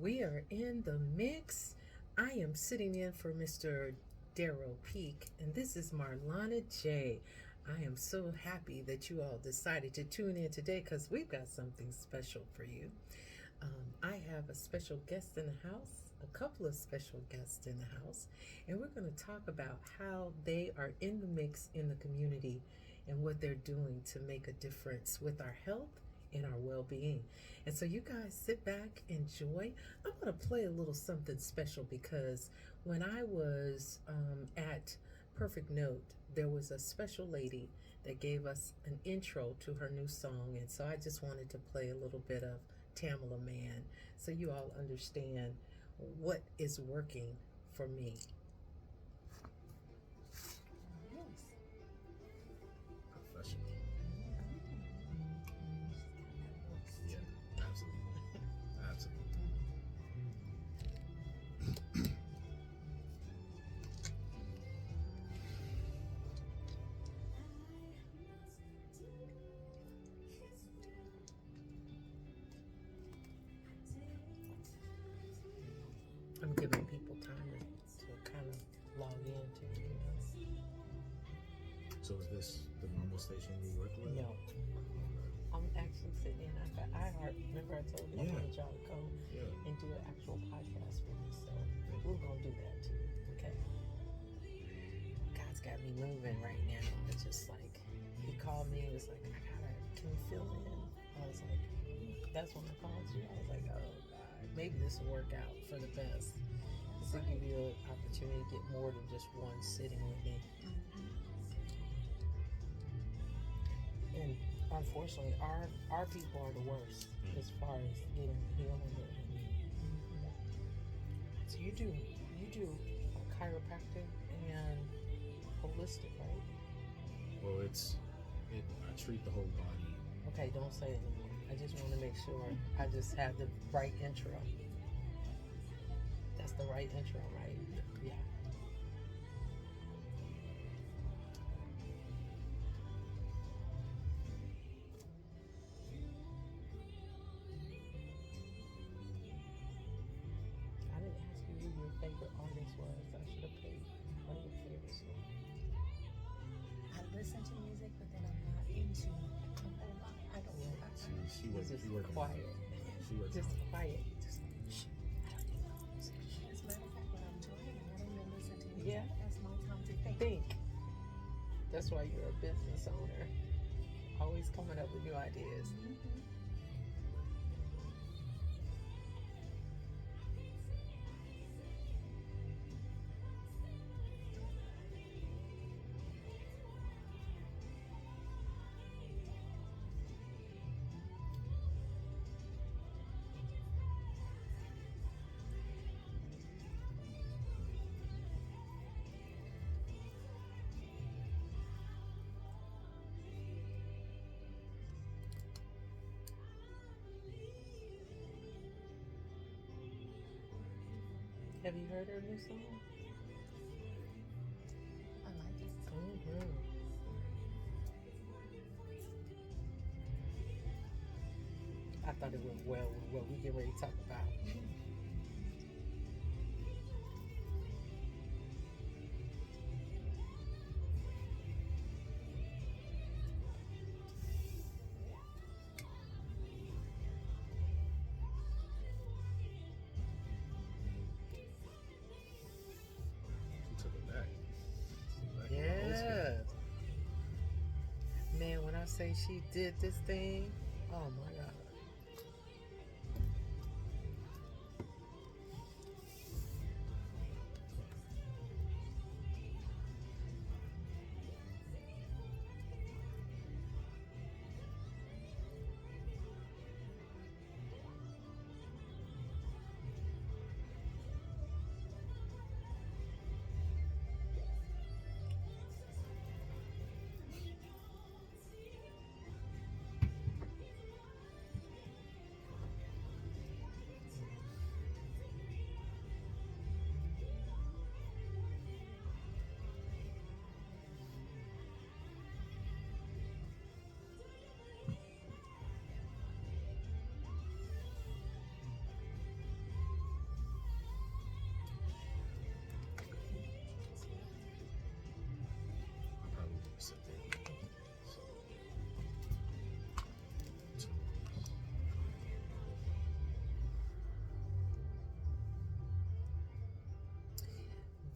We are in the mix. I am sitting in for Mr. Darrow Peak, and this is Marlanna J. I am so happy that you all decided to tune in today because we've got something special for you. I have a special guest in the house, a couple of special guests in the house, and we're going to talk about how they are in the mix in the community and what they're doing to make a difference with our health and our well-being. And so you guys sit back, enjoy. I'm going to play a little something special because when I was at Perfect Note, there was a special lady that gave us an intro to her new song, and so I just wanted to play a little bit of Tamala Man so you all understand what is working for me. Professional. Yeah, absolutely. Absolutely. I'm giving people time to kind of log into it, you know. So is this the normal station you work with? No, I'm actually sitting in. I got iHeart. Remember I told you I Yeah. wanted y'all to come Yeah. and do an actual podcast with me, so we're gonna do that too. Okay. God's got me moving right now. It's just like he called me and was like, can you fill in? I was like, that's when I called you. I was like, oh God, maybe this will work out for the best. This will give you an opportunity to get more than just one sitting with me. And unfortunately, our people are the worst as far as getting healing that we need. So you do chiropractic and holistic, right? Well, I treat the whole body. Okay, don't say it anymore. I just want to make sure I just have the right intro. That's the right intro, right? Yeah. I didn't ask you who your favorite artist was. I should have paid one of your favorite songs. I listen to music, but then I'm not into a whole lot. I don't know. She was Just she working quiet. She working Just quiet. Just shh. As a matter of fact, when I'm driving, I don't even listen to music. Yeah. That's my time to think. Think. That's why you're a business owner. Always coming up with new ideas. Have you heard her new song? I like it. Mm-hmm. I thought it went well with what we get ready to talk about. She took it back. Back in the old school. Yeah. Man, when I say she did this thing, oh my God.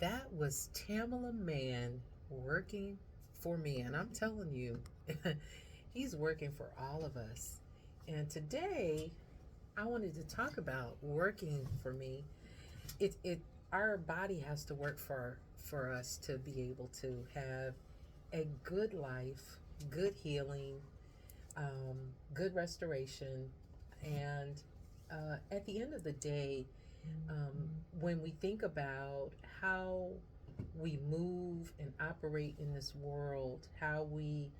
that was Tamala Mann working for me. And I'm telling you, he's working for all of us. And today, I wanted to talk about working for me. It our body has to work for us to be able to have a good life, good healing, good restoration, and at the end of the day, when we think about how we move and operate in this world, how we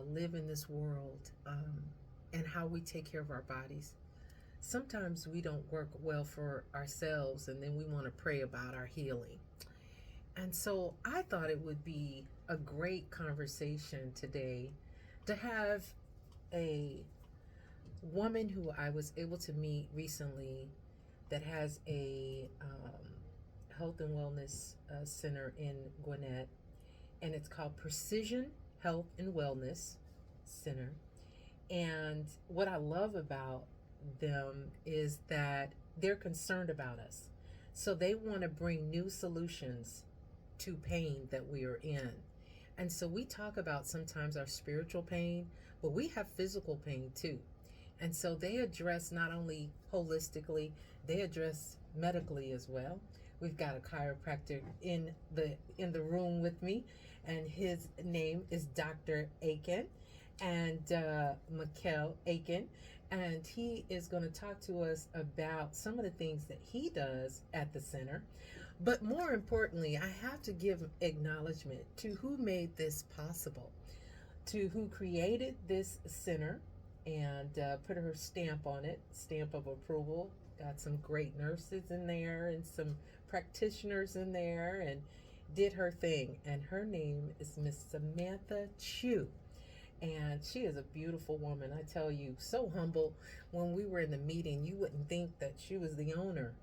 live in this world, and how we take care of our bodies, sometimes we don't work well for ourselves, and then we want to pray about our healing. And so I thought it would be a great conversation today to have a woman who I was able to meet recently that has a health and wellness center in Gwinnett, and it's called Precision Health and Wellness Center. And what I love about them is that they're concerned about us. So they want to bring new solutions to pain that we are in. And so we talk about sometimes our spiritual pain, but we have physical pain too. And so they address not only holistically, they address medically as well. We've got a chiropractor in the room with me, and his name is Dr. Aiken, and Mikkel Aiken, and he is going to talk to us about some of the things that he does at the center. But more importantly, I have to give acknowledgement to who made this possible, to who created this center and put her stamp on it, stamp of approval. Got some great nurses in there and some practitioners in there, and did her thing. And her name is Miss Samantha Chu. And she is a beautiful woman. I tell you, so humble. When we were in the meeting, you wouldn't think that she was the owner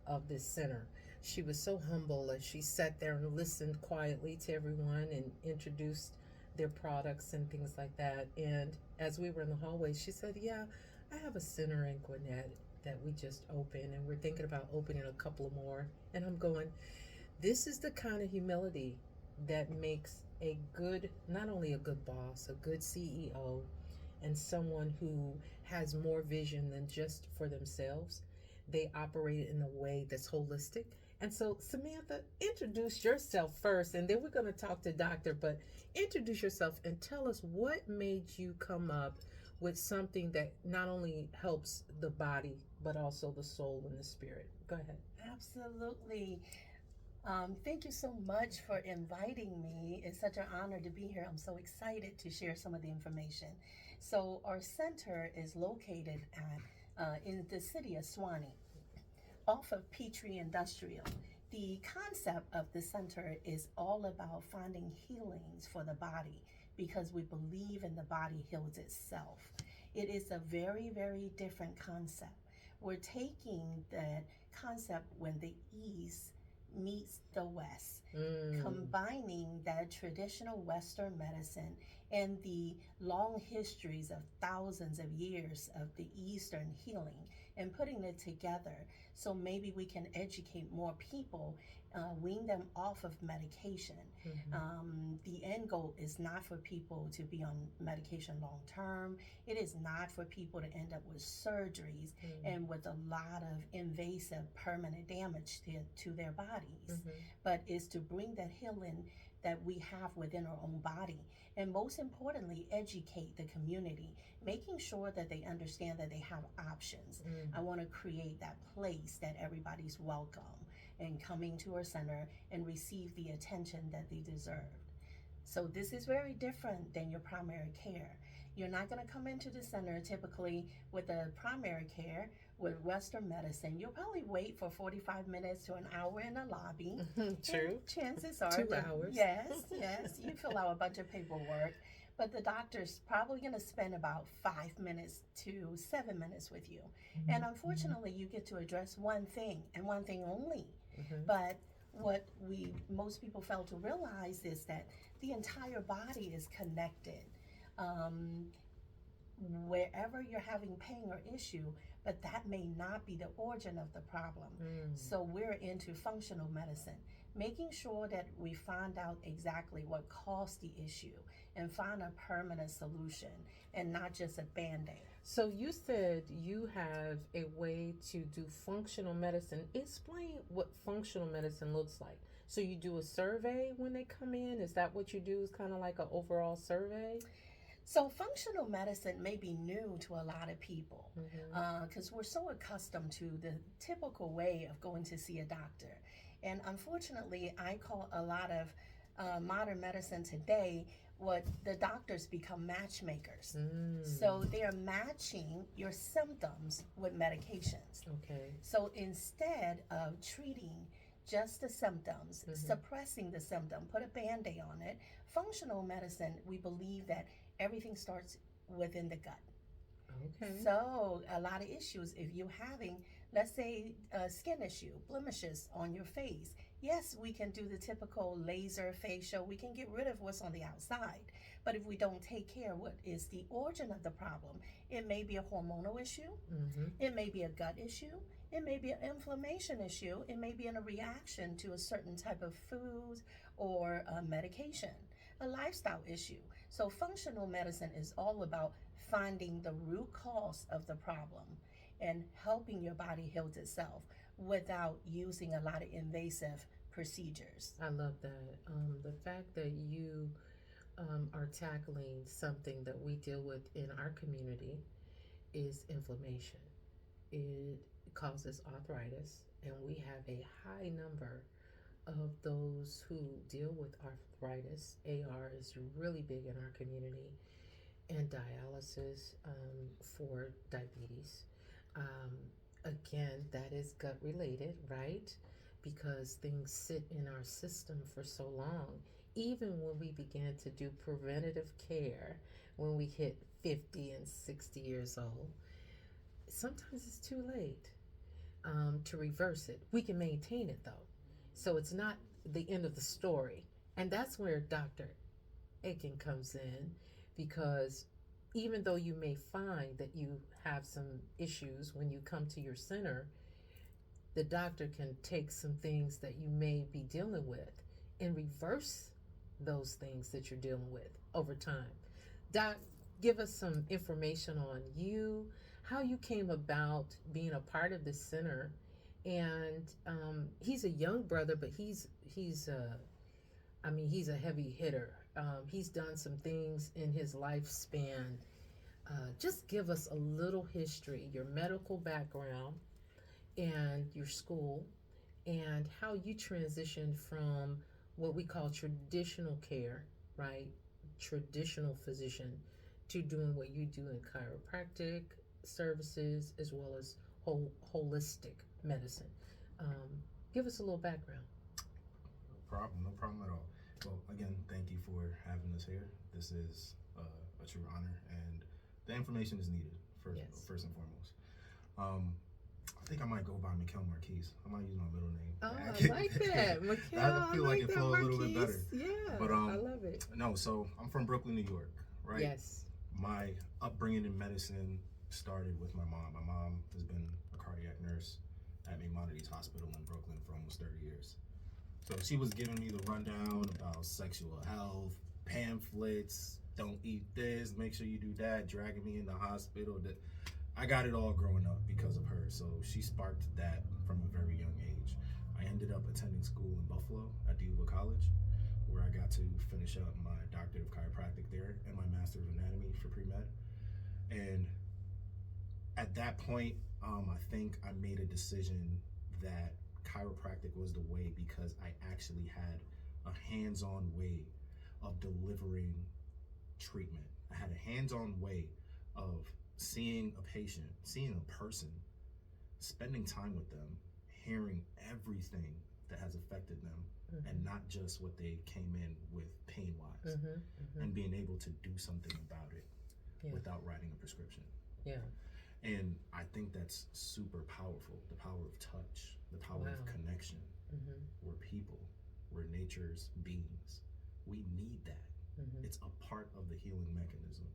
of this center. She was so humble as she sat there and listened quietly to everyone and introduced their products and things like that. And as we were in the hallway, she said, yeah, I have a center in Gwinnett that we just opened, and we're thinking about opening a couple more. And I'm going, this is the kind of humility that makes a good, not only a good boss, a good CEO, and someone who has more vision than just for themselves. They operate in a way that's holistic. And so, Samantha, introduce yourself first, and then we're going to talk to Doctor, but introduce yourself and tell us what made you come up with something that not only helps the body, but also the soul and the spirit. Go ahead. Absolutely. Thank you so much for inviting me. It's such an honor to be here. I'm so excited to share some of the information. So our center is located in the city of Swanee, off of Petrie Industrial. The concept of the center is all about finding healings for the body, because we believe in the body heals itself. It is a very, very different concept. We're taking that concept when the East meets the West, combining that traditional Western medicine and the long histories of thousands of years of the Eastern healing, and putting it together so maybe we can educate more people, wean them off of medication. The end goal is not for people to be on medication long term. It is not for people to end up with surgeries and with a lot of invasive permanent damage to their bodies, but is to bring that healing that we have within our own body, and most importantly, educate the community, making sure that they understand that they have options. I want to create that place that everybody's welcome and coming to our center and receive the attention that they deserve. So this is very different than your primary care. You're not going to come into the center typically with a primary care with Western medicine. You'll probably wait for 45 minutes to an hour in the lobby. True. And chances are 2 hours. Yes. You fill out a bunch of paperwork, but the doctor's probably going to spend about 5 minutes to 7 minutes with you. And unfortunately, you get to address one thing and one thing only. But what most people fail to realize is that the entire body is connected. Wherever you're having pain or issue, but that may not be the origin of the problem. So we're into functional medicine, making sure that we find out exactly what caused the issue and find a permanent solution and not just a band-aid. So you said you have a way to do functional medicine. Explain what functional medicine looks like. So you do a survey when they come in? Is that what you do? Is kind of like an overall survey? So, functional medicine may be new to a lot of people because we're so accustomed to the typical way of going to see a doctor. And unfortunately, I call a lot of modern medicine today what the doctors become matchmakers. So, they are matching your symptoms with medications. Okay. So, instead of treating just the symptoms, suppressing the symptom, put a band aid on it, functional medicine, we believe that everything starts within the gut. Okay. So a lot of issues, if you're having, let's say, a skin issue, blemishes on your face, yes, we can do the typical laser facial. We can get rid of what's on the outside. But if we don't take care of what is the origin of the problem, it may be a hormonal issue. It may be a gut issue. It may be an inflammation issue. It may be in a reaction to a certain type of food or medication, a lifestyle issue. So functional medicine is all about finding the root cause of the problem and helping your body heal itself without using a lot of invasive procedures. I love that. The fact that you are tackling something that we deal with in our community is inflammation. It causes arthritis, and we have a high number of those who deal with arthritis. AR is really big in our community, and dialysis for diabetes. Again, that is gut related, right? Because things sit in our system for so long. Even when we began to do preventative care, when we hit 50 and 60 years old, sometimes it's too late to reverse it. We can maintain it though. So it's not the end of the story. And that's where Dr. Aiken comes in, because even though you may find that you have some issues when you come to your center, the doctor can take some things that you may be dealing with and reverse those things that you're dealing with over time. Doc, give us some information on you, how you came about being a part of this center. And he's a young brother, but he's a heavy hitter. He's done some things in his lifespan. Just give us a little history, your medical background, and your school, and how you transitioned from what we call traditional care, right? Traditional physician, to doing what you do in chiropractic services as well as holistic medicine. Give us a little background. No problem at all. Well, again, thank you for having us here. This is a true honor, and the information is needed first and foremost. I think I might go by Mikhail Marquise. I might use my middle name. Oh, I like that, Mikhail. I feel like it flows a little bit better. Yeah, but I love it. No, so I'm from Brooklyn, New York, right? Yes. My upbringing in medicine started with my mom. My mom has been a cardiac nurse at Maimonides Hospital in Brooklyn for almost 30 years. So she was giving me the rundown about sexual health, pamphlets, don't eat this, make sure you do that, dragging me in the hospital. I got it all growing up because of her. So she sparked that from a very young age. I ended up attending school in Buffalo at Dewa College, where I got to finish up my doctorate of chiropractic there and my master of anatomy for pre-med. And at that point, I think I made a decision that chiropractic was the way, because I actually had a hands-on way of delivering treatment. I had a hands-on way of seeing a patient, seeing a person, spending time with them, hearing everything that has affected them, and not just what they came in with pain-wise, and being able to do something about it without writing a prescription. Yeah. And I think that's super powerful. The power of touch, the power of connection. We're people, we're nature's beings. We need that. It's a part of the healing mechanism.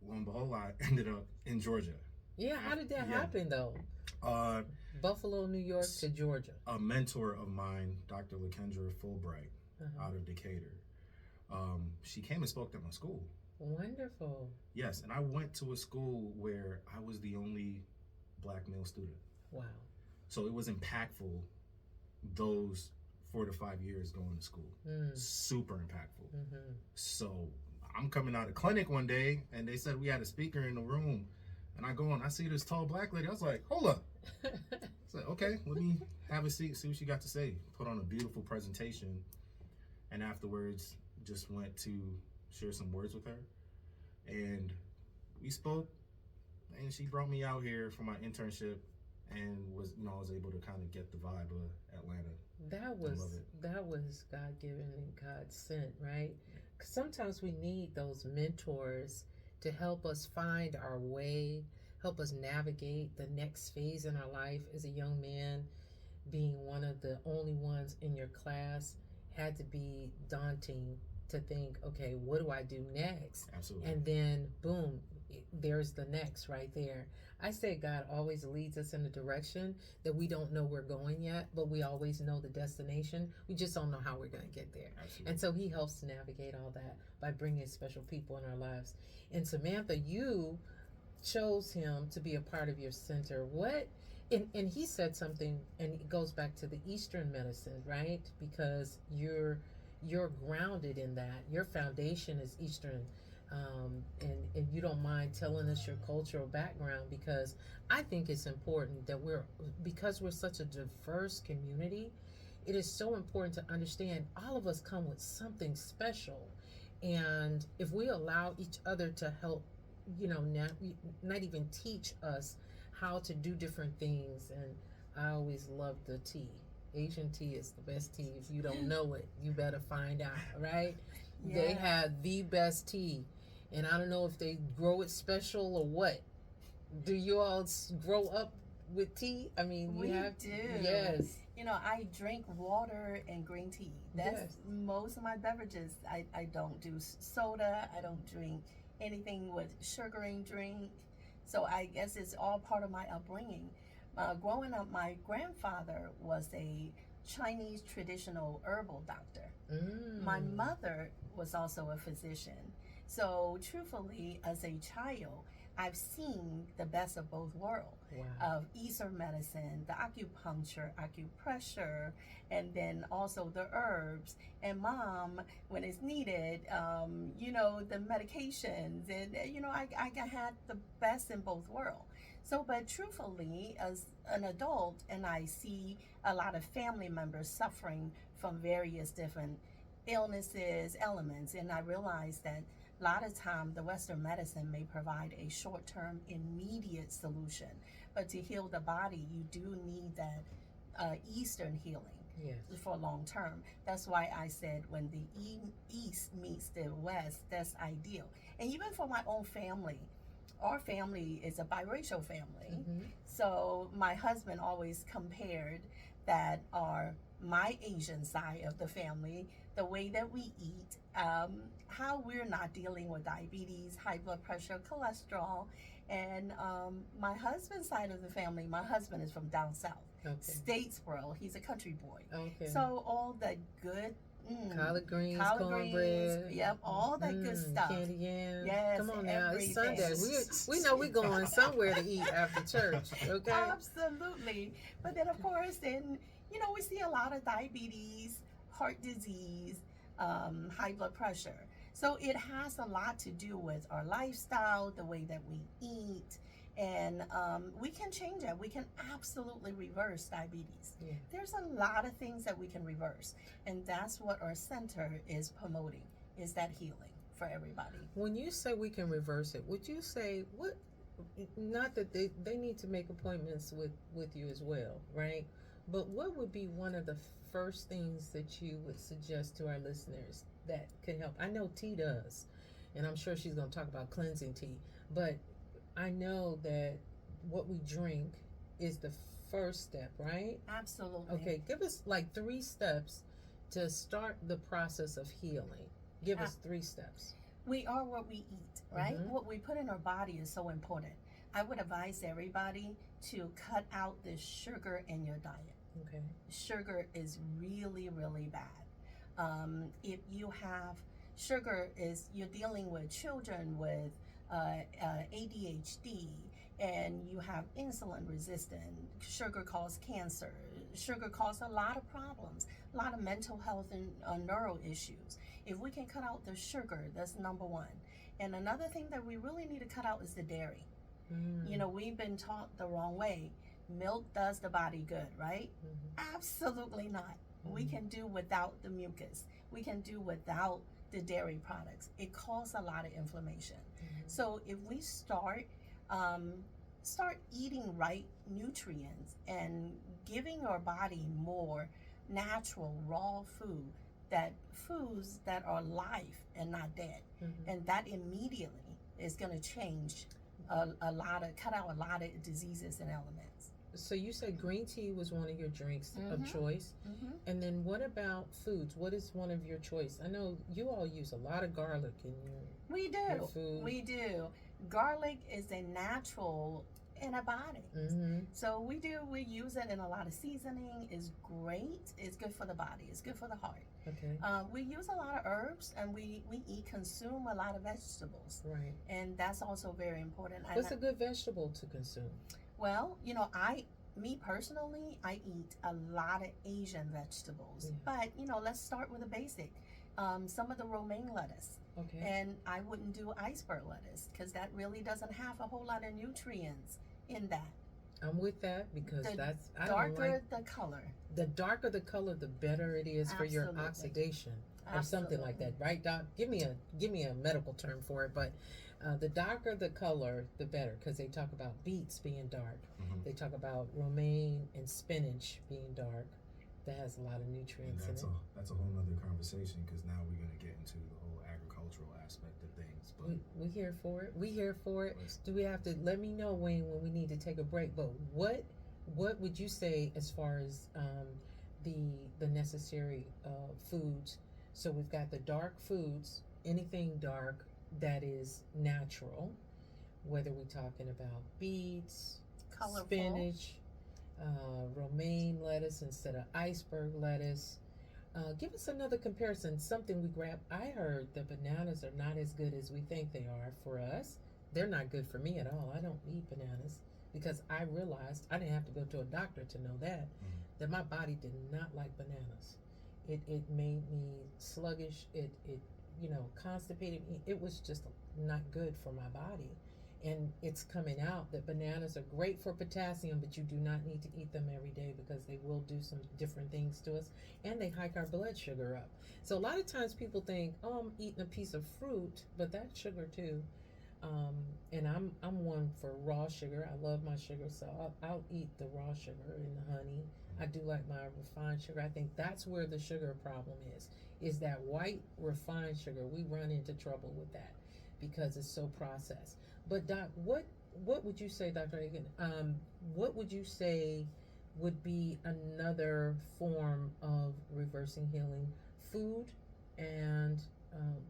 Lo and behold, I ended up in Georgia, Yeah, how did that happen though? Uh, Buffalo, New York to Georgia. A mentor of mine, Dr. LaKendra Fulbright, out of Decatur, she came and spoke at my school. Wonderful. Yes, and I went to a school where I was the only black male student. Wow. So it was impactful those 4 to 5 years going to school. Super impactful. So I'm coming out of clinic one day and they said we had a speaker in the room, and I go and I see this tall black lady. I was like, hold up. I said, okay, let me have a seat, see what she got to say. Put on a beautiful presentation, and afterwards just went to share some words with her, and we spoke, and she brought me out here for my internship, and I was able to kind of get the vibe of Atlanta. That was God given and God sent, right? 'Cause sometimes we need those mentors to help us find our way, help us navigate the next phase in our life. As a young man, being one of the only ones in your class had to be daunting to think, okay, what do I do next? Absolutely. And then boom, there's the next right there. I say God always leads us in a direction that we don't know we're going yet, but we always know the destination. We just don't know how we're going to get there. Absolutely. And so he helps navigate all that by bringing special people in our lives. And Samantha, you chose him to be a part of your center. And he said something, and it goes back to the Eastern medicine, right? Because you're grounded in that. Your foundation is Eastern, and you don't mind telling us your cultural background, because I think it's important that because we're such a diverse community, it is so important to understand all of us come with something special, and if we allow each other to help, not even teach us how to do different things. And I always love the tea. Asian tea is the best tea. If you don't know it, you better find out, right? Yeah. They have the best tea. And I don't know if they grow it special or what. Do you all grow up with tea? I mean, we have do. Yes. I drink water and green tea. That's most of my beverages. I don't do soda. I don't drink anything with sugaring drink. So I guess it's all part of my upbringing. Growing up, my grandfather was a Chinese traditional herbal doctor. My mother was also a physician. So truthfully, as a child, I've seen the best of both worlds. Wow. Of Eastern medicine, the acupuncture, acupressure, and then also the herbs. And mom, when it's needed, the medications. And, I had the best in both worlds. So, but truthfully, as an adult, and I see a lot of family members suffering from various different illnesses, elements, and I realize that a lot of time the Western medicine may provide a short-term, immediate solution, but to heal the body, you do need that Eastern healing. Yes. For long term. That's why I said when the East meets the West, that's ideal. And even for my own family, our family is a biracial family. So my husband always compared that my Asian side of the family, the way that we eat, how we're not dealing with diabetes, high blood pressure, cholesterol. And my husband's side of the family, my husband is from down south. Okay. Statesboro. He's a country boy. Okay. So all the good collard greens, cornbread, yep, all that good stuff. Candy yams. Yes, Come on now, it's everything. Sunday. We know we're going somewhere to eat after church. Okay. Absolutely. But then of course, we see a lot of diabetes, heart disease, high blood pressure. So it has a lot to do with our lifestyle, the way that we eat. And we can change that. We can absolutely reverse diabetes. Yeah. There's a lot of things that we can reverse. And that's what our center is promoting, is that healing for everybody. When you say we can reverse it, would you say not that they need to make appointments with you as well, right? But what would be one of the first things that you would suggest to our listeners that could help? I know tea does, and I'm sure she's going to talk about cleansing tea, but I know that what we drink is the first step, right? Absolutely. Okay, give us like 3 steps to start the process of healing. Give us 3 steps. We are what we eat, right? What we put in our body is so important. I would advise everybody to cut out the sugar in your diet. Okay. Sugar is really, really bad. If you have sugar, is you're dealing with children with ADHD, and you have insulin resistant. Sugar causes cancer. Sugar causes a lot of problems, a lot of mental health and neural issues. If we can cut out the sugar, that's number one. And another thing that we really need to cut out is the dairy. You know, we've been taught the wrong way. Milk does the body good, right? Absolutely not. We can do without the mucus. We can do without the dairy products. It causes a lot of inflammation. So if we start eating right nutrients and giving our body more natural raw foods that are life and not dead, and that immediately is going to change cut out a lot of diseases and elements. So you said green tea was one of your drinks of choice. And then what about foods? What is one of your choice? I know you all use a lot of garlic in your food. We do. Garlic is a natural antibiotic. So we use it in a lot of seasoning. It's great. It's good for the body. It's good for the heart. Okay. We use a lot of herbs, and we consume a lot of vegetables. Right. And that's also very important. What's a good vegetable to consume? Well, you know, me personally, I eat a lot of Asian vegetables. But, you know, let's start with the basic. Some of the romaine lettuce. Okay. And I wouldn't do iceberg lettuce because that really doesn't have a whole lot of nutrients in that. I'm with that because The I darker don't like, the color. the darker the color, the better it is for your oxidation or something like that, right, Doc? Give me a medical term for it, but the darker the color, the better, because they talk about beets being dark. They talk about romaine and spinach being dark. That has a lot of nutrients in it. That's a whole nother conversation, because now we're going to get into the whole agricultural aspect of things. But we here for it. We here for it. Do we have to let me know when we need to take a break? But what would you say as far as the necessary foods? So we've got the dark foods, anything dark that is natural, whether we're talking about beets, Colorful. spinach, romaine lettuce instead of iceberg lettuce. Give us another comparison, something we grab. I heard that bananas are not as good as we think they are for us. They're not good for me at all. I don't eat bananas because I realized I didn't have to go to a doctor to know that my body did not like bananas. It made me sluggish. It constipated me. It was just not good for my body. And it's coming out that bananas are great for potassium, but you do not need to eat them every day because they will do some different things to us, and they hike our blood sugar up. So a lot of times people think, oh, I'm eating a piece of fruit, but that's sugar too. And I'm one for raw sugar. I love my sugar, so I'll eat the raw sugar and the honey. I do like my refined sugar. I think that's where the sugar problem is that white refined sugar. We run into trouble with that because it's so processed. But Doc, what would you say, Dr. Hagan? What would you say would be another form of reversing healing? Food and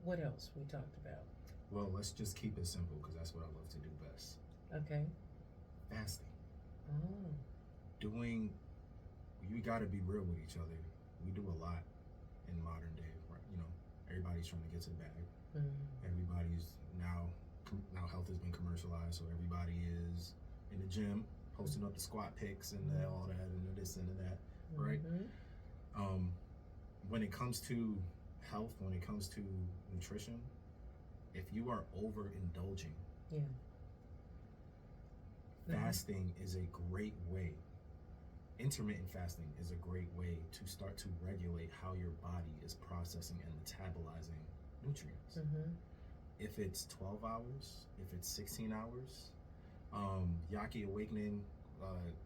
what else we talked about? Well, let's just keep it simple, because that's what I love to do best. Okay. Fasting. Oh. We got to be real with each other. We do a lot in modern day. Right? You know, everybody's trying to get to the bag. Everybody's now health has been commercialized, so everybody is in the gym posting up the squat pics and all that and this and that, right? When it comes to health, when it comes to nutrition, if you are overindulging, fasting is a great way. Intermittent fasting is a great way to start to regulate how your body is processing and metabolizing nutrients. If it's 12 hours, if it's 16 hours, Yaki Awakening,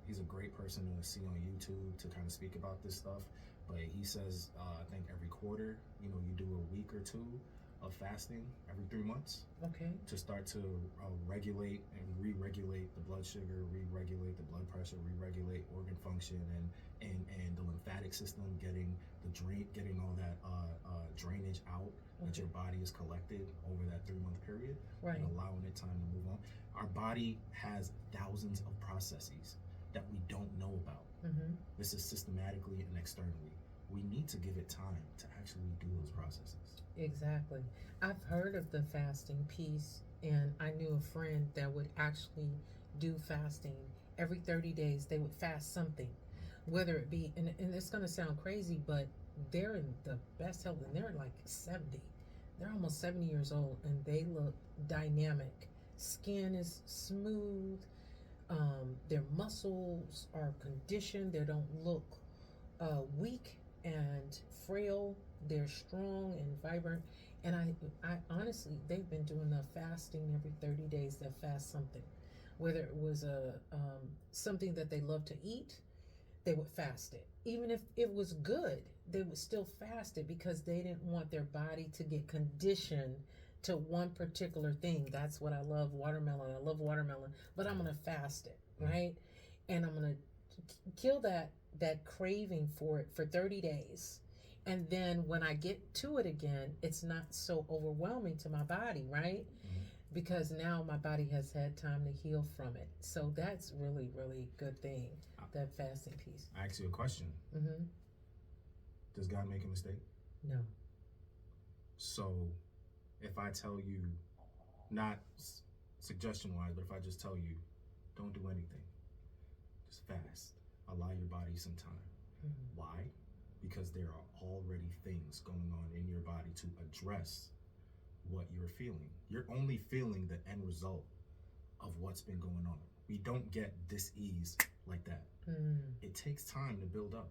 he's a great person to see on YouTube to kind of speak about this stuff. But he says, I think every quarter, you do a week or two of fasting every 3 months. Okay. To start to regulate and re-regulate the blood sugar, re-regulate the blood pressure, re-regulate organ function, and and the lymphatic system getting getting all that drainage out that your body has collected over that 3-month period, Right. and allowing it time to move on. Our body has thousands of processes that we don't know about. This is systematically and externally. We need to give it time to actually do those processes. Exactly. I've heard of the fasting piece, and I knew a friend that would actually do fasting every 30 days. They would fast something, whether it be, and it's going to sound crazy, but they're in the best health, and they're like 70. They're almost 70 years old, and they look dynamic. Skin is smooth. Their muscles are conditioned. They don't look weak and frail. They're strong and vibrant. And I honestly, they've been doing the fasting every 30 days. They'll fast something, whether it was something that they love to eat, they would fast it. Even if it was good, they would still fast it because they didn't want their body to get conditioned to one particular thing. That's what I love, watermelon. I love watermelon, but I'm gonna fast it, right? And I'm gonna kill that craving for it for 30 days. And then when I get to it again, it's not so overwhelming to my body, right? Because now my body has had time to heal from it. So that's really, really good thing, that fasting piece. I ask you a question. Does God make a mistake? No. So if I tell you, not suggestion-wise, but if I just tell you, don't do anything, just fast, allow your body some time. Why? Because there are already things going on in your body to address what you're feeling. You're only feeling the end result of what's been going on. We don't get dis-ease like that. It takes time to build up.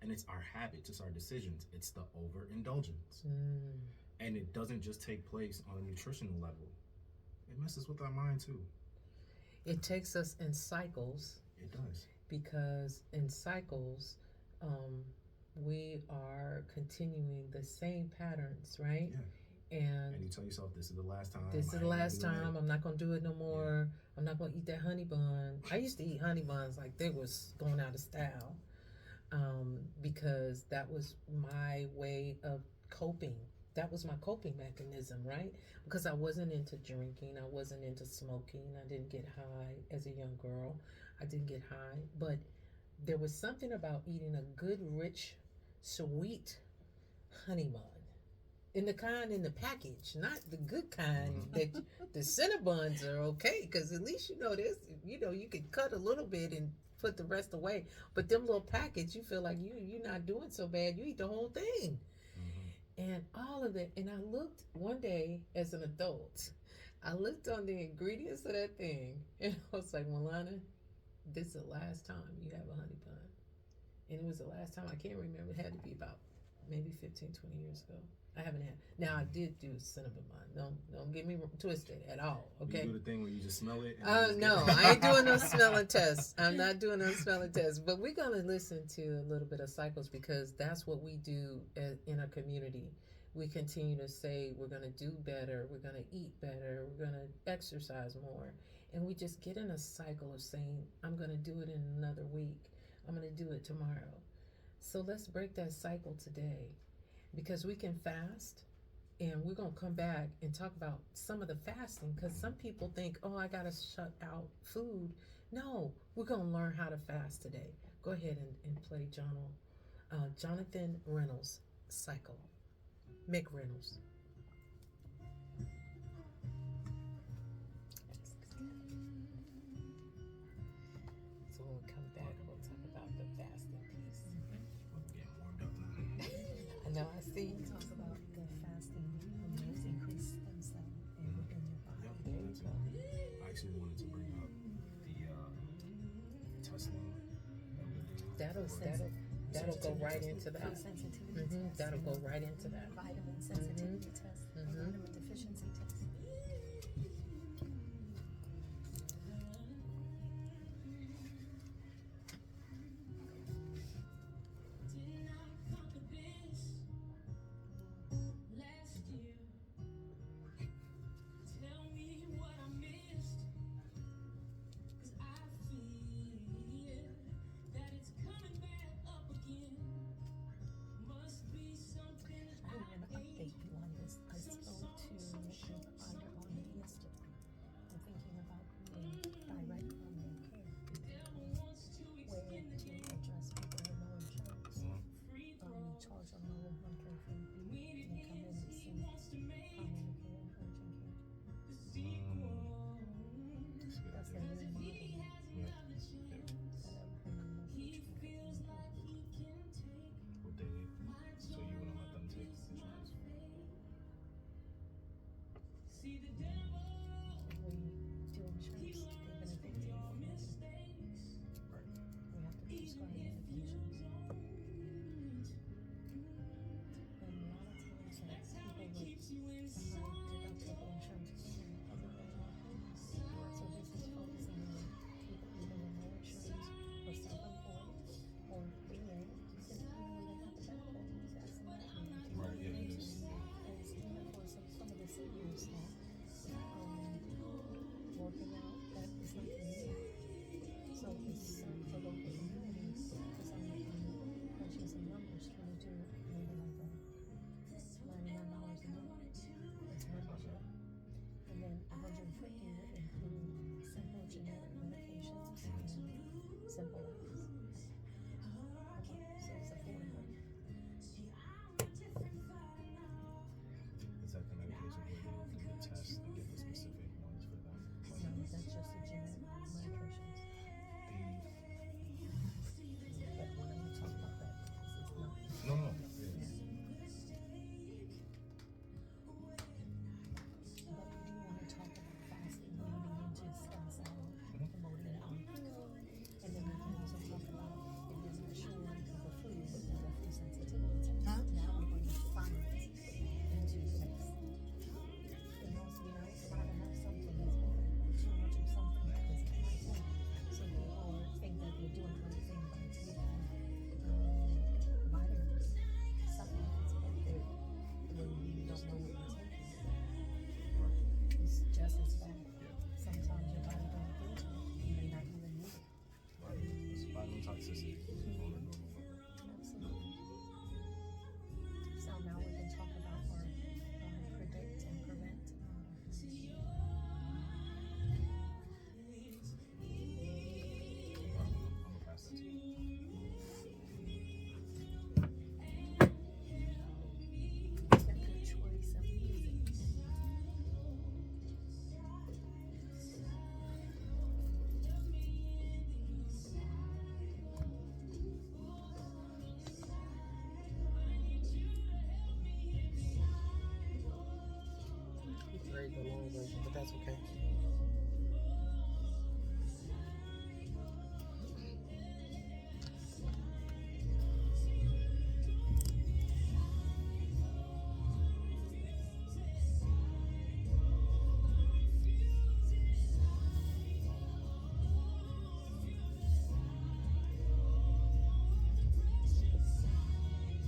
And it's our habits, it's our decisions, it's the overindulgence. And it doesn't just take place on a nutritional level. It messes with our mind too. It takes us in cycles. It does. Because in cycles, we are continuing the same patterns, right? Yeah. And you tell yourself, this is the last time. This is the last time. I'm not going to do it no more. I'm not going to eat that honey bun. I used to eat honey buns like they was going out of style, because that was my way of coping. That was my coping mechanism, right? Because I wasn't into drinking. I wasn't into smoking. I didn't get high as a young girl. I didn't get high. But there was something about eating a good, rich, sweet honey bun. In the kind in the package, not the good kind that the Cinnabons are okay, because at least you know this, you can cut a little bit and put the rest away. But them little packets, you feel like you're not doing so bad. You eat the whole thing. And all of that. And I looked one day as an adult, I looked on the ingredients of that thing, and I was like, Marlanna, this is the last time you have a honey bun. And it was the last time, I can't remember, it had to be about maybe 15, 20 years ago. I haven't had. Now I did do cinnamon bun. Don't get me twisted at all. Okay. You do the thing where you just smell it. No, I ain't doing no smelling tests. I'm not doing no smelling tests. But we're gonna listen to a little bit of cycles, because that's what we do in our community. We continue to say we're gonna do better. We're gonna eat better. We're gonna exercise more, and we just get in a cycle of saying, I'm gonna do it in another week. I'm gonna do it tomorrow. So let's break that cycle today. Because we can fast, and we're going to come back and talk about some of the fasting, because some people think, oh, I got to shut out food. No, we're going to learn how to fast today. Go ahead and play Jonathan Reynolds' Cycle. Mick Reynolds. So when we come back, we'll talk about the fasting piece. Getting warmed up now. I know, I see. Talk about the fasting hormones increase stem cell within your body. There you go. I actually wanted to bring up the Tesla. That'll go right into that. Food sensitivity test. That'll go right into that. Vitamin sensitivity test. Vitamin deficiency test.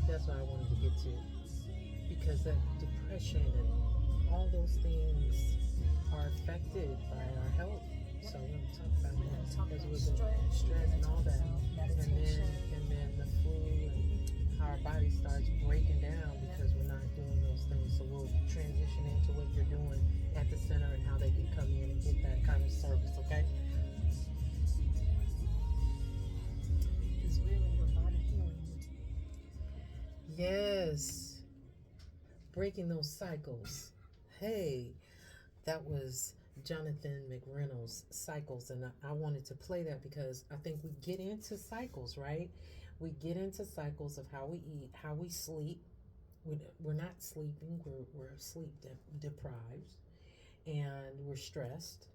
That's what I wanted to get to. Because that depression and all those things are affected by our health. So we're going to talk about that. Talk Because about with the stress and all that. meditation. And then the flu and how our body starts breaking down because we're not doing those things. So we'll transition into what you're doing at the center and how they can come in and get that kind of service, okay? It's really your body healing. Yes. Breaking those cycles. Hey, that was Jonathan McReynolds' Cycles, and I wanted to play that because I think we get into cycles, right? We get into cycles of how we eat, how we sleep. We're not sleeping, we're sleep deprived, and we're stressed.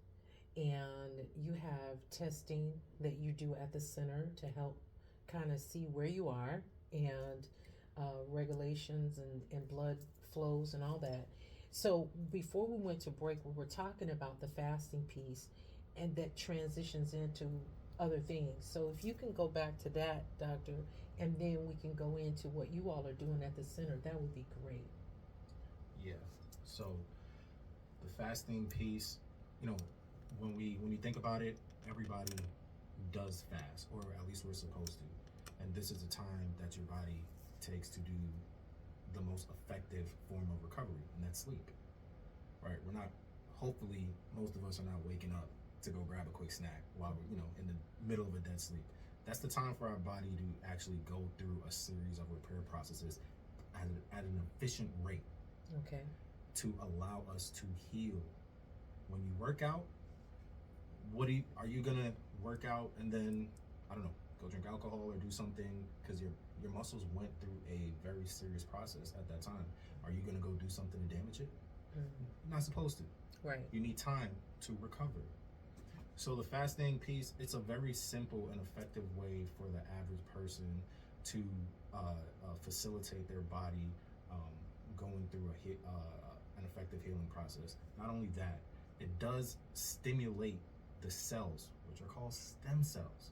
And you have testing that you do at the center to help kind of see where you are, and regulations and blood flows and all that. So before we went to break, we were talking about the fasting piece, and that transitions into other things. So if you can go back to that, doctor, and then we can go into what you all are doing at the center, that would be great. Yeah. So the fasting piece, you know, when you think about it, everybody does fast, or at least we're supposed to. And this is a time that your body takes to do the most effective form of recovery, and that's sleep. Right? We're not, hopefully, most of us are not waking up to go grab a quick snack while we're, in the middle of a dead sleep. That's the time for our body to actually go through a series of repair processes at an efficient rate. Okay. To allow us to heal. When you work out, are you gonna work out and then, I don't know, go drink alcohol or do something because your muscles went through a very serious process at that time? Are you gonna go do something to damage it? Mm-hmm. Not supposed to. Right. You need time to recover. So the fasting piece, it's a very simple and effective way for the average person to facilitate their body going through an effective healing process. Not only that, it does stimulate the cells, which are called stem cells,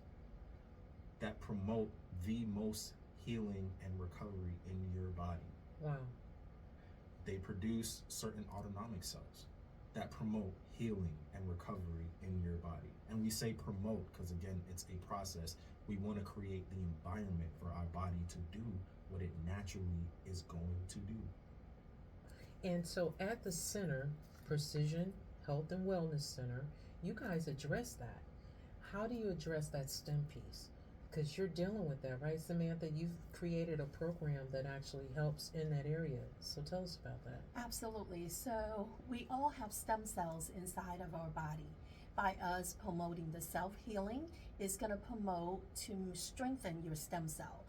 that promote the most healing and recovery in your body. Wow. They produce certain autonomic cells that promote healing and recovery in your body. And we say promote because, again, it's a process. We want to create the environment for our body to do what it naturally is going to do. And so at the center, Precision Health and Wellness Center, you guys address that. How do you address that STEM piece? Because you're dealing with that, right, Samantha? You've created a program that actually helps in that area. So tell us about that. Absolutely. So we all have stem cells inside of our body. By us promoting the self-healing, it's going to promote to strengthen your stem cell.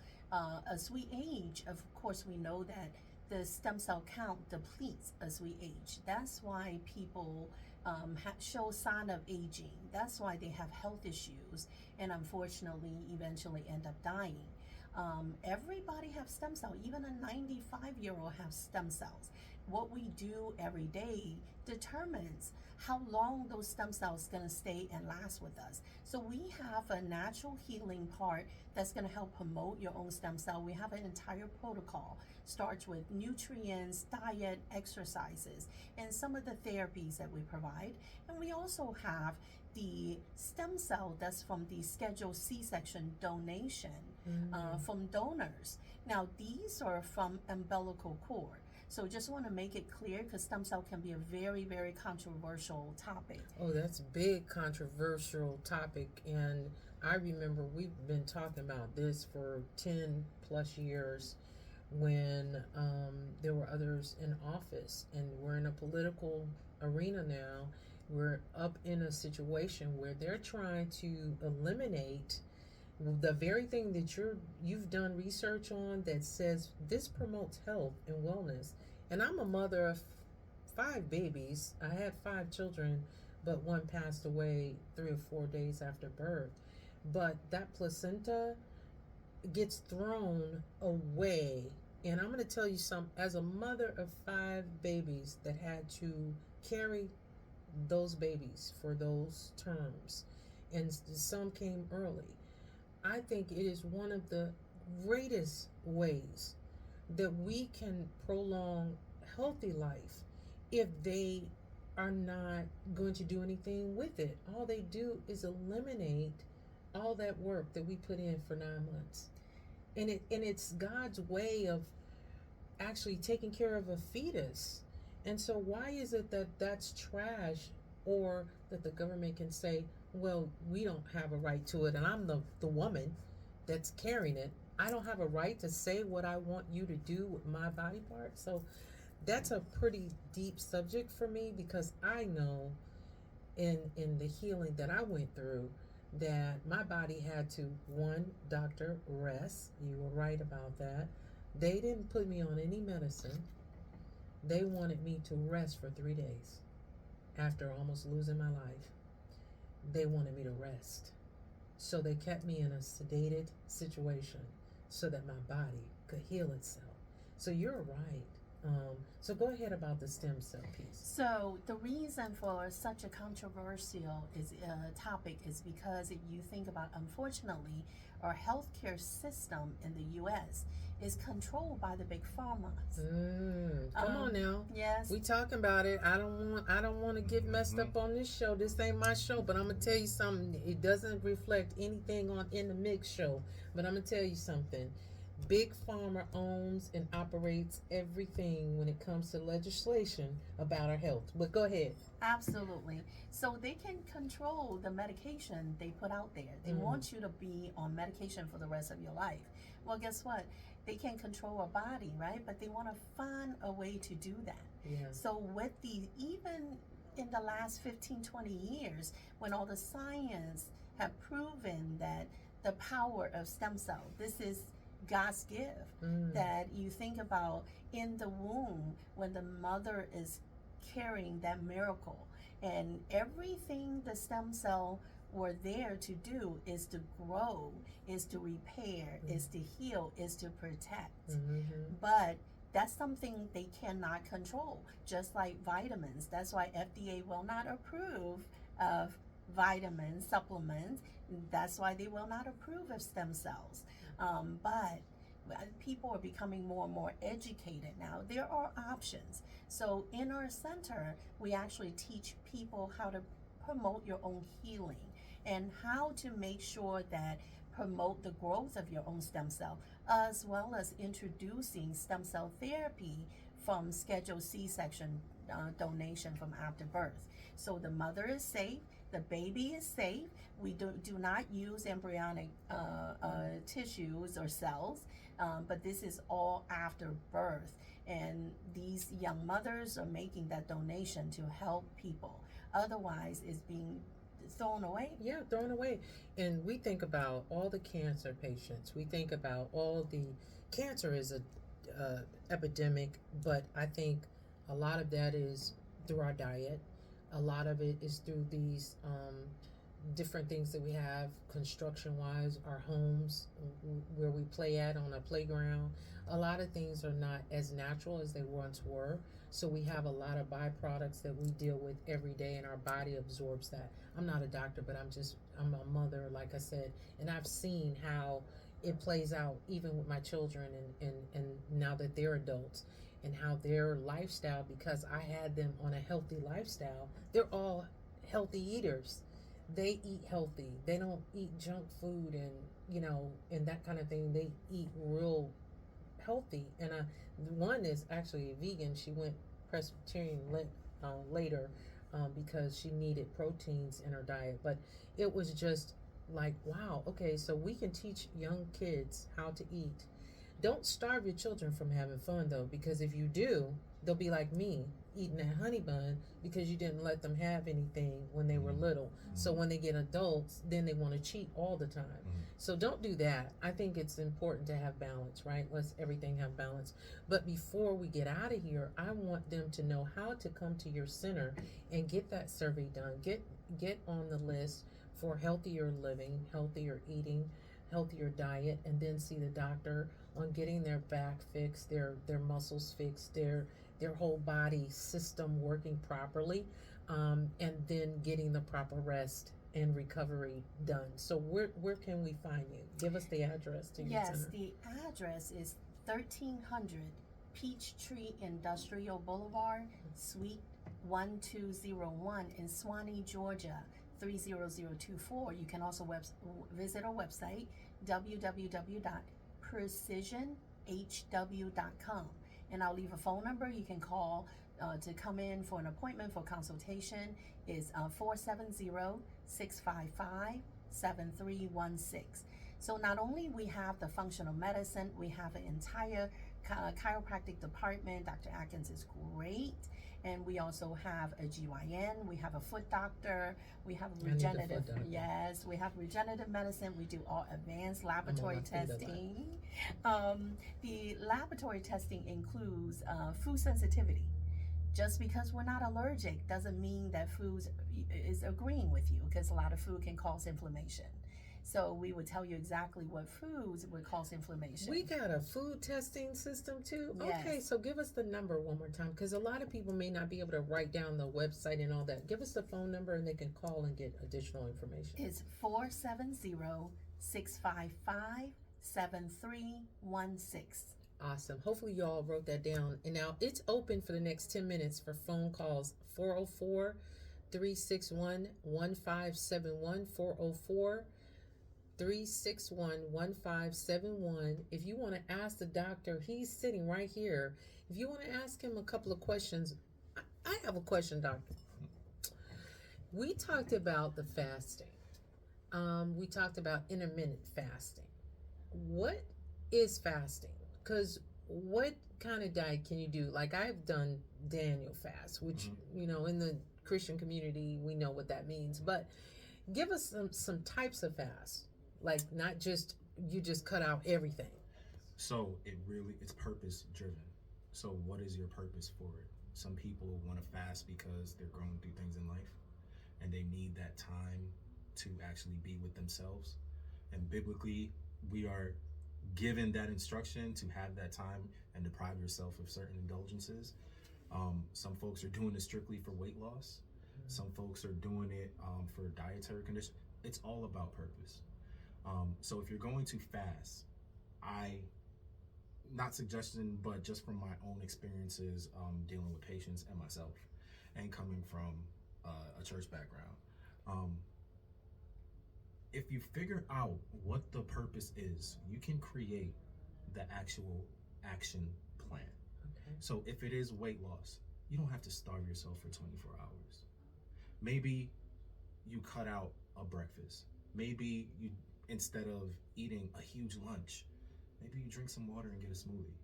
As we age, of course, we know that the stem cell count depletes as we age. That's why people show sign of aging. That's why they have health issues and unfortunately eventually end up dying. Everybody has stem cells. Even a 95-year-old has stem cells. What we do every day determines how long those stem cells going to stay and last with us. So we have a natural healing part that's going to help promote your own stem cell. We have an entire protocol. Starts with nutrients, diet, exercises, and some of the therapies that we provide. And we also have the stem cell that's from the Schedule C-section donation from donors. Now, these are from umbilical cord. So just want to make it clear because stem cell can be a very, very controversial topic. Oh, that's a big controversial topic. And I remember we've been talking about this for 10 plus years when there were others in office. And we're in a political arena now. We're up in a situation where they're trying to eliminate the very thing that you've done research on that says this promotes health and wellness. And I'm a mother of 5 babies. I had 5 children, but one passed away 3 or 4 days after birth. But that placenta gets thrown away. And I'm going to tell you something, as a mother of 5 babies that had to carry those babies for those terms, and some came early, I think it is one of the greatest ways that we can prolong healthy life if they are not going to do anything with it. All they do is eliminate all that work that we put in for 9 months. And it's God's way of actually taking care of a fetus. And so why is it that that's trash, or that the government can say, well, we don't have a right to it, and I'm the woman that's carrying it. I don't have a right to say what I want you to do with my body part. So that's a pretty deep subject for me, because I know in the healing that I went through that my body had to, one, doctor, rest. You were right about that. They didn't put me on any medicine. They wanted me to rest for 3 days after almost losing my life. They wanted me to rest. So they kept me in a sedated situation so that my body could heal itself. So you're right. So go ahead about the stem cell piece. So the reason for such a controversial topic is because if you think about, unfortunately, our healthcare system in the U.S. is controlled by the big pharmas. Come on now. Yes. We talking about it. I don't want to get messed up on this show. This ain't my show, but I'm gonna tell you something. It doesn't reflect anything on In the Mix show, but I'm gonna tell you something. Big Pharma owns and operates everything when it comes to legislation about our health. But go ahead. Absolutely. So they can control the medication they put out there. They want you to be on medication for the rest of your life. Well, guess what? They can control our body, right? But they want to find a way to do that. Yeah. So with even in the last 15, 20 years, when all the science have proven that the power of stem cell, this is God's gift, that you think about in the womb when the mother is carrying that miracle, and everything the stem cell were there to do is to grow, is to repair, is to heal, is to protect. But that's something they cannot control, just like vitamins. That's why FDA will not approve of vitamin supplements. That's why they will not approve of stem cells. But people are becoming more and more educated now. There are options. So in our center, we actually teach people how to promote your own healing and how to make sure that promote the growth of your own stem cell, as well as introducing stem cell therapy from scheduled C-section donation from after birth. So the mother is safe, the baby is safe. We do not use embryonic tissues or cells, but this is all after birth. And these young mothers are making that donation to help people. Otherwise, it's being thrown away. Yeah, thrown away. And we think about all the cancer patients. We think about all the cancer is a epidemic, but I think a lot of that is through our diet. A lot of it is through these different things that we have construction-wise, our homes, where we play at on a playground. A lot of things are not as natural as they once were. So we have a lot of byproducts that we deal with every day, and our body absorbs that. I'm not a doctor, but I'm a mother, like I said, and I've seen how it plays out even with my children and now that they're adults, and how their lifestyle, because I had them on a healthy lifestyle, they're all healthy eaters. They eat healthy. They don't eat junk food and that kind of thing. They eat real healthy. And one is actually a vegan. She went Presbyterian later because she needed proteins in her diet. But it was just like, wow, okay, so we can teach young kids how to eat. Don't starve your children from having fun, though, because if you do, they'll be like me, eating that honey bun because you didn't let them have anything when they were little. So when they get adults, then they want to cheat all the time. So don't do that. I think it's important to have balance, right? Let's everything have balance. But before we get out of here, I want them to know how to come to your center and get that survey done. Get on the list for healthier living, healthier eating, healthier diet, and then see the doctor on getting their back fixed, their muscles fixed, their whole body system working properly, and then getting the proper rest and recovery done. So where can we find you? Give us the address to your Yes, center. the address is 1300 Peachtree Industrial Boulevard, Suite 1201 in Swanee, Georgia 30024. You can also visit our website www.precisionhw.com, and I'll leave a phone number you can call to come in for an appointment for consultation. Is 470-655-7316. So not only we have the functional medicine, we have an entire chiropractic department. Dr. Atkins is great. And we also have a GYN, we have a foot doctor, we have regenerative, yes, we have regenerative medicine, we do all advanced laboratory testing. The laboratory testing includes food sensitivity. Just because we're not allergic doesn't mean that food is agreeing with you, because a lot of food can cause inflammation. So we would tell you exactly what foods would cause inflammation. We got a food testing system too? Yes. Okay, so give us the number one more time, because a lot of people may not be able to write down the website and all that. Give us the phone number and they can call and get additional information. It's 470-655-7316. Awesome. Hopefully you all wrote that down. And now it's open for the next 10 minutes for phone calls. 404-361-1571. 404-361-1571. If you want to ask the doctor, he's sitting right here. If you want to ask him a couple of questions, I have a question, doctor. We talked about the fasting. We talked about intermittent fasting. What is fasting? Because what kind of diet can you do? Like, I've done Daniel fast, which, you know, in the Christian community, we know what that means. But give us some types of fast. Like, not just, you just cut out everything. So it's purpose driven. So what is your purpose for it? Some people want to fast because they're going through things in life and they need that time to actually be with themselves. And biblically, we are given that instruction to have that time and deprive yourself of certain indulgences. Some folks are doing it strictly for weight loss. Some folks are doing it for dietary conditions. It's all about purpose. So if you're going to fast, not suggestion, but just from my own experiences dealing with patients and myself, and coming from a church background, if you figure out what the purpose is, you can create the actual action plan. Okay. So if it is weight loss, you don't have to starve yourself for 24 hours. Maybe you cut out a breakfast. Maybe you, instead of eating a huge lunch, maybe you drink some water and get a smoothie.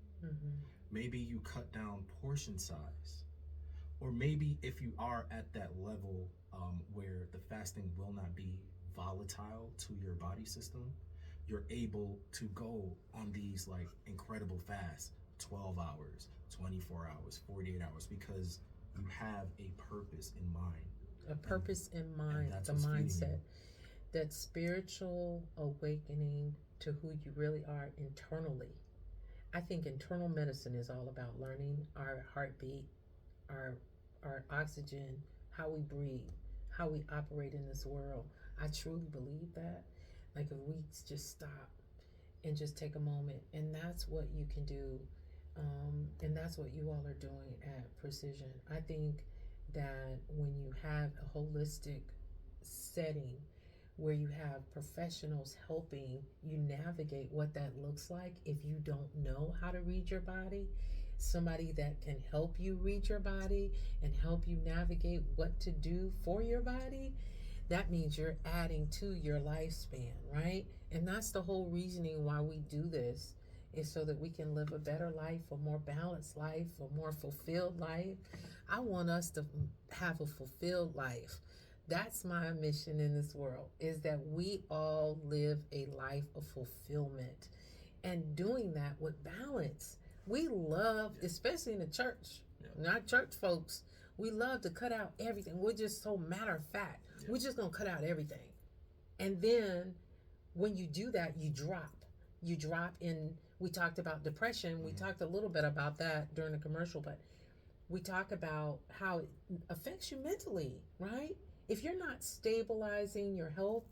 Maybe you cut down portion size. Or maybe if you are at that level where the fasting will not be volatile to your body system, you're able to go on these like incredible fasts, 12 hours, 24 hours, 48 hours, because you have a purpose in mind. A purpose in mind, the mindset, that spiritual awakening to who you really are internally. I think internal medicine is all about learning our heartbeat, our oxygen, how we breathe, how we operate in this world. I truly believe that. Like, if we just stop and just take a moment, and that's what you can do, and that's what you all are doing at Precision. I think that when you have a holistic setting where you have professionals helping you navigate what that looks like, if you don't know how to read your body, somebody that can help you read your body and help you navigate what to do for your body, that means you're adding to your lifespan, right? And that's the whole reasoning why we do this, is so that we can live a better life, a more balanced life, a more fulfilled life. I want us to have a fulfilled life. That's my mission in this world, is that we all live a life of fulfillment, and doing that with balance. We love, especially in the church, not church folks, we love to cut out everything. We're just so matter of fact. We're just going to cut out everything. And then when you do that, you drop. You drop in, we talked about depression. We talked a little bit about that during the commercial, but we talk about how it affects you mentally, right? If you're not stabilizing your health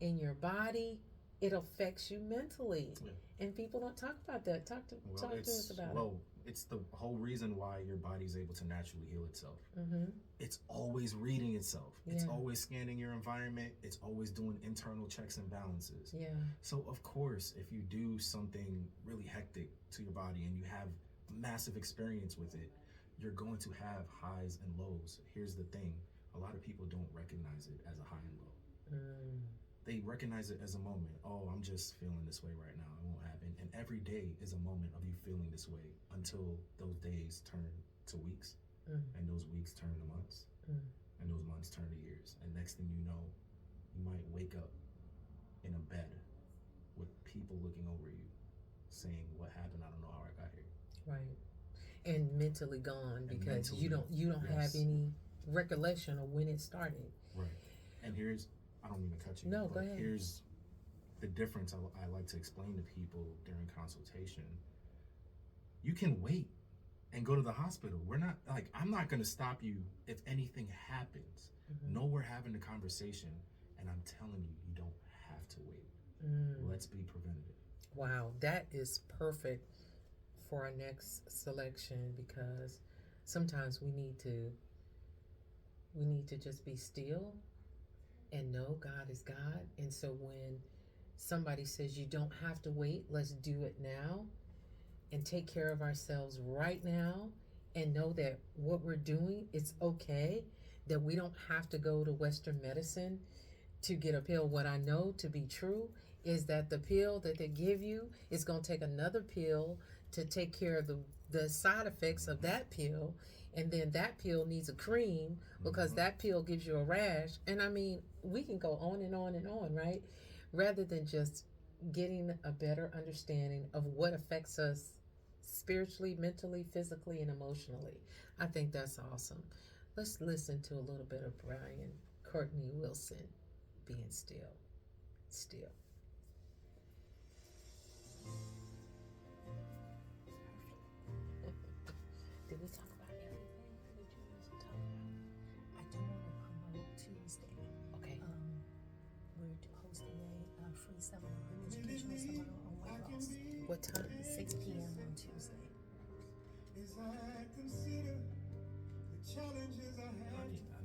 in your body, it affects you mentally. Yeah. And people don't talk about that. Talk to us about it. It's the whole reason why your body's able to naturally heal itself. Mm-hmm. It's always reading itself. It's Yeah. always scanning your environment. It's always doing internal checks and balances. Yeah. So of course, if you do something really hectic to your body and you have massive experience with it, you're going to have highs and lows. Here's the thing. A lot of people don't recognize it as a high and low. Mm. They recognize it as a moment. Oh, I'm just feeling this way right now. It won't happen. And every day is a moment of you feeling this way until those days turn to weeks, and those weeks turn to months, and those months turn to years. And next thing you know, you might wake up in a bed with people looking over you saying, what happened? I don't know how I got here. Right. And mentally gone And because mentally, you don't have yes. any recollection of when it started. Right. And here's, I don't mean to cut you. No, but go ahead. Here's the difference I like to explain to people during consultation. You can wait and go to the hospital. We're not, like, I'm not going to stop you if anything happens. Mm-hmm. No, we're having a conversation, and I'm telling you, you don't have to wait. Let's be preventative. Wow, that is perfect for our next selection, because sometimes we need to just be still and know God is God. And so when somebody says you don't have to wait, let's do it now and take care of ourselves right now, and know that what we're doing, it's okay, that we don't have to go to Western medicine to get a pill. What I know to be true is that the pill that they give you is going to take another pill to take care of the side effects of that pill, and then that pill needs a cream because that pill gives you a rash. And I mean, we can go on and on and on, right? Rather than just getting a better understanding of what affects us spiritually, mentally, physically, and emotionally. I think that's awesome. Let's listen to a little bit of Brian Courtney Wilson, Being Still. Still. Did we talk about everything that you wanted to talk about? I do want to promote Tuesday. Okay. We're hosting a free seminar, an educational seminar on weight loss. What time? 6 p.m. on Tuesday. I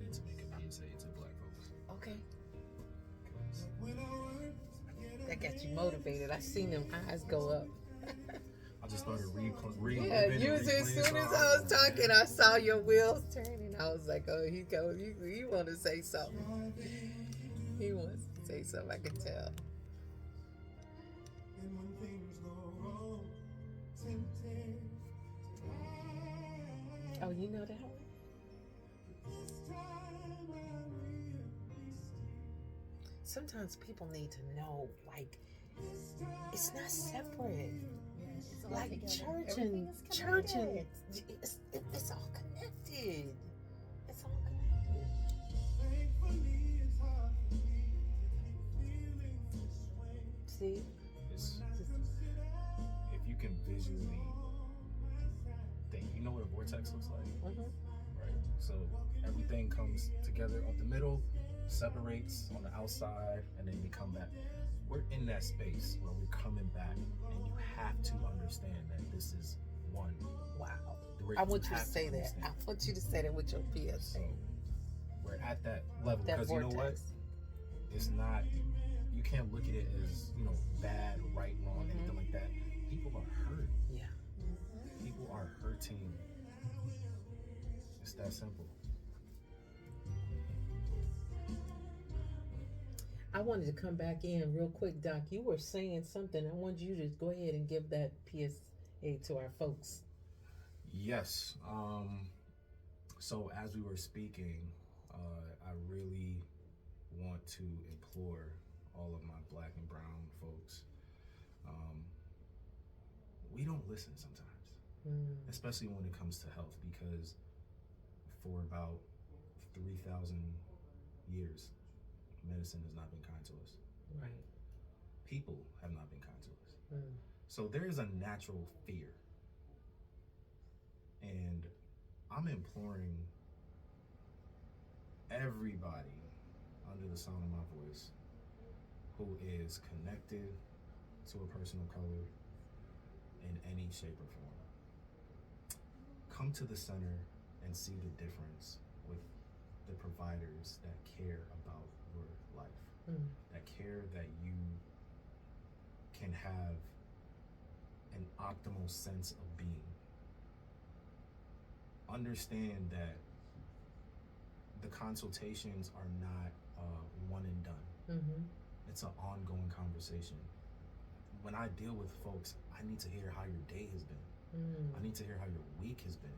need to make a PSA to black folks. Okay. That got you motivated. I seen them eyes go up. I just started Yeah, usually as soon as I was talking, I saw your wheels turning. I was like, oh, he want to say something. He wants to say something, I can tell. Oh, you know that one? Sometimes people need to know, like, it's not separate. It's all Like together. church Everything and is church and connected. it's all connected. It's all connected. See, If you can visually think, you know what a vortex looks like? Right? So everything comes together up the middle, separates on the outside, and then we come back. We're in that space where we're coming back, and you have to understand that this is one. wow. I want you to have say that. understand. I want you to say that with your PSA. So we're at that level, That because you know what? vortex. It's not, you can't look at it as, bad, right, wrong, anything like that. People are hurt. Yeah. People are hurting. It's that simple. I wanted to come back in real quick, Doc. You were saying something. I want you to go ahead and give that PSA to our folks. Yes. So as we were speaking, I really want to implore all of my black and brown folks. We don't listen sometimes, especially when it comes to health, because for about 3,000 years, medicine has not been kind to us. Right. People have not been kind to us. So there is a natural fear. And I'm imploring everybody under the sound of my voice who is connected to a person of color in any shape or form. Come to the center and see the difference with the providers that care about your life, that care that you can have an optimal sense of being. Understand that the consultations are not one and done. It's an ongoing conversation. When I deal with folks, I need to hear how your day has been. I need to hear how your week has been.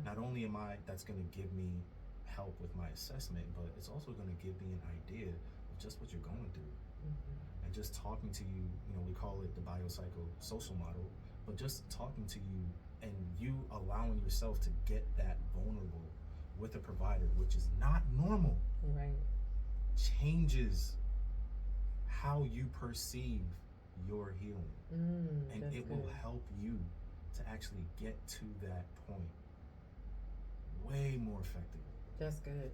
Not only that's going to give me help with my assessment, but it's also going to give me an idea of just what you're going through. And just talking to you, we call it the biopsychosocial model, but just talking to you and you allowing yourself to get that vulnerable with a provider, which is not normal, Right. changes how you perceive your healing. And That's it will good. help you to actually get to that point way more effectively. That's good.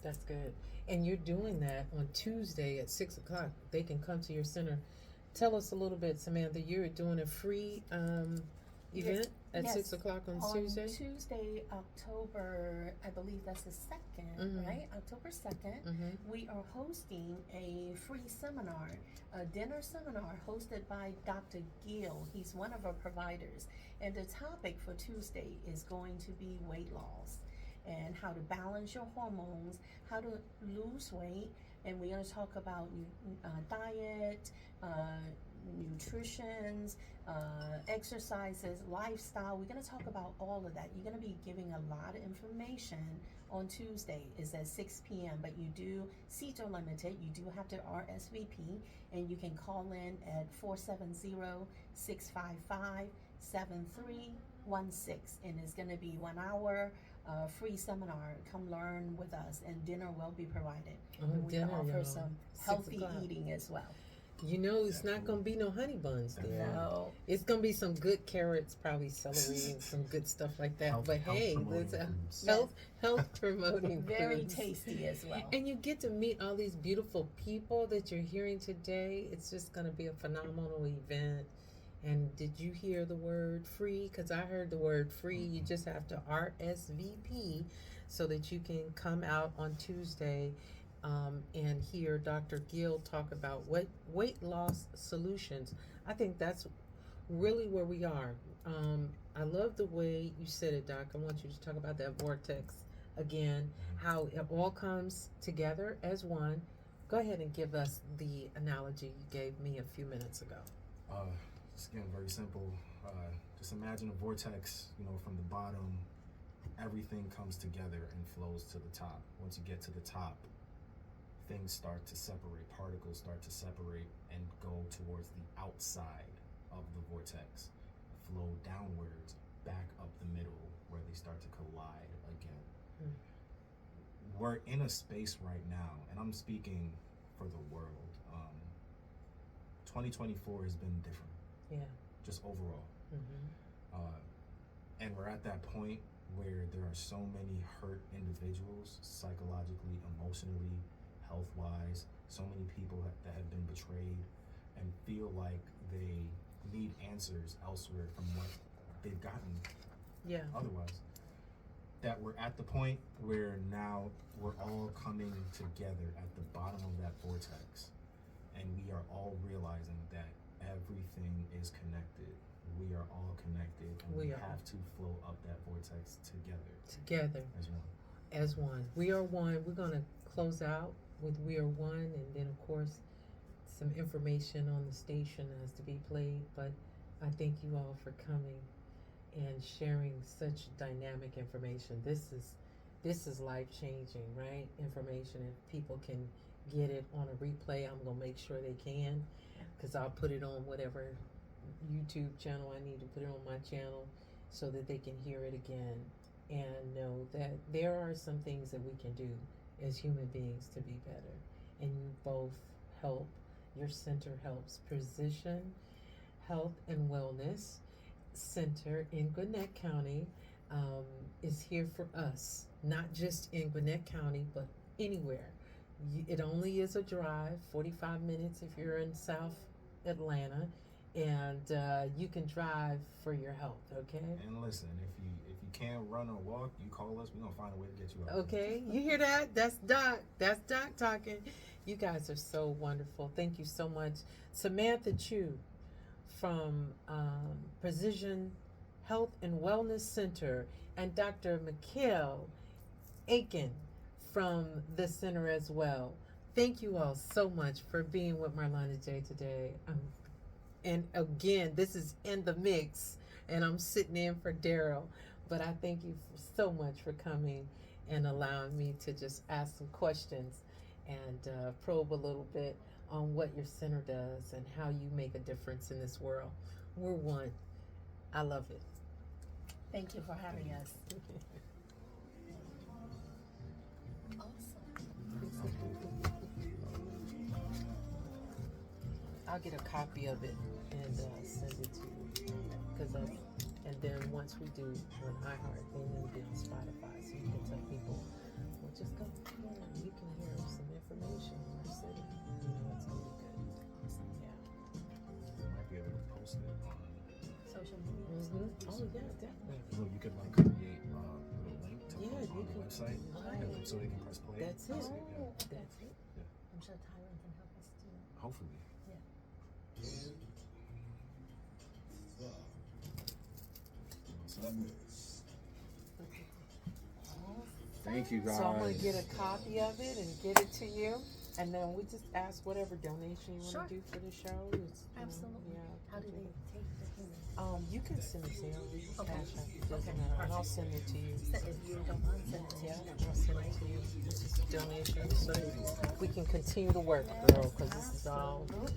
That's good. And you're doing that on Tuesday at 6 o'clock. They can come to your center. Tell us a little bit, Samantha. You're doing a free event at Yes. 6 o'clock on On Tuesday. Tuesday, October, I believe that's the 2nd, right? October 2nd, we are hosting a free seminar, a dinner seminar hosted by Dr. Gill. He's one of our providers. And the topic for Tuesday is going to be weight loss and how to balance your hormones, how to lose weight. And we're going to talk about diet, nutrition, exercises, lifestyle. We're going to talk about all of that. You're going to be giving a lot of information on Tuesday. It's at 6 p.m. But seats are limited. You do have to RSVP, and you can call in at 470-655-7316. And it's going to be 1 hour free seminar. Come learn with us, and dinner will be provided. And we Dinner, offer y'all. some 6 healthy o'clock. eating as well. It's not going to be no honey buns there. No. It's going to be some good carrots, probably celery, and some good stuff like that. Health- but health hey, promoting let's foods. health promoting Very foods. tasty as well. And you get to meet all these beautiful people that you're hearing today. It's just going to be a phenomenal event. And did you hear the word free? Because I heard the word free. You just have to RSVP so that you can come out on Tuesday and hear Dr. Gill talk about weight loss solutions. I think that's really where we are. I love the way you said it, Doc. I want you to talk about that vortex again, how it all comes together as one. Go ahead and give us the analogy you gave me a few minutes ago. It's again very simple. Just imagine a vortex, from the bottom, everything comes together and flows to the top. Once you get to the top, things start to separate, particles start to separate and go towards the outside of the vortex, flow downwards, back up the middle where they start to collide again. We're in a space right now, and I'm speaking for the world. 2024 has been different. Yeah. Just overall. And we're at that point where there are so many hurt individuals, psychologically, emotionally, health-wise, so many people that have been betrayed and feel like they need answers elsewhere from what they've gotten otherwise. That we're at the point where now we're all coming together at the bottom of that vortex, and we are all realizing that everything is connected. We are all connected, and we have to flow up that vortex together as one. As one. We are one. We're going to close out with We Are One, and then of course some information on the station has to be played. But I thank you all for coming and sharing such dynamic information. This is life changing, right? Information. If people can get it on a replay, I'm gonna make sure they can, because I'll put it on whatever YouTube channel I need to put it on my channel so that they can hear it again and know that there are some things that we can do as human beings to be better. And you both help. Your center helps Precision Health and Wellness Center in Gwinnett County is here for us, not just in Gwinnett County, but anywhere It only is a drive, 45 minutes if you're in South Atlanta, and you can drive for your health. Okay. And listen, if you can't run or walk, you call us. We're gonna find a way to get you out. Okay, you hear that? That's Doc. That's Doc talking. You guys are so wonderful. Thank you so much, Samantha Chu from Precision Health and Wellness Center, and Dr. Mikhail Aiken from the center as well. Thank you all so much for being with Marlanna J today. And again, this is in the mix, and I'm sitting in for Daryl. But I thank you so much for coming and allowing me to just ask some questions and probe a little bit on what your center does and how you make a difference in this world. We're one. I love it. Thank you for having us. Awesome. I'll get a copy of it and send it to you. And then once we do on iHeart, then it'll be on Spotify, so you can tell people, well, just go here and you can hear some information on our city. You know, it's really good. Yeah. You might be able to post it on Social media. Mm-hmm. Oh, yeah, definitely. you could like create a little link to Yeah, post you on the can. website, Right. and so they can press play. That's and it. see yeah. That's it. I'm sure Tyron can help us too. Hopefully. Thank you guys. So I'm going to get a copy of it and get it to you. And then we just ask whatever donation you want to do for the show. Absolutely. How do they take the payment? You can send it to me. Okay. Cash App. It doesn't Okay, matter. And I'll perfect. send it to you. If you don't mind, send it to Yeah, me. I'll send it to you. This is a donation so we can continue to work, girl, because this is all Absolutely.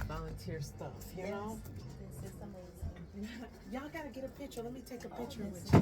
volunteer stuff, you know? This is amazing. Y'all got to get a picture. Let me take a picture with you.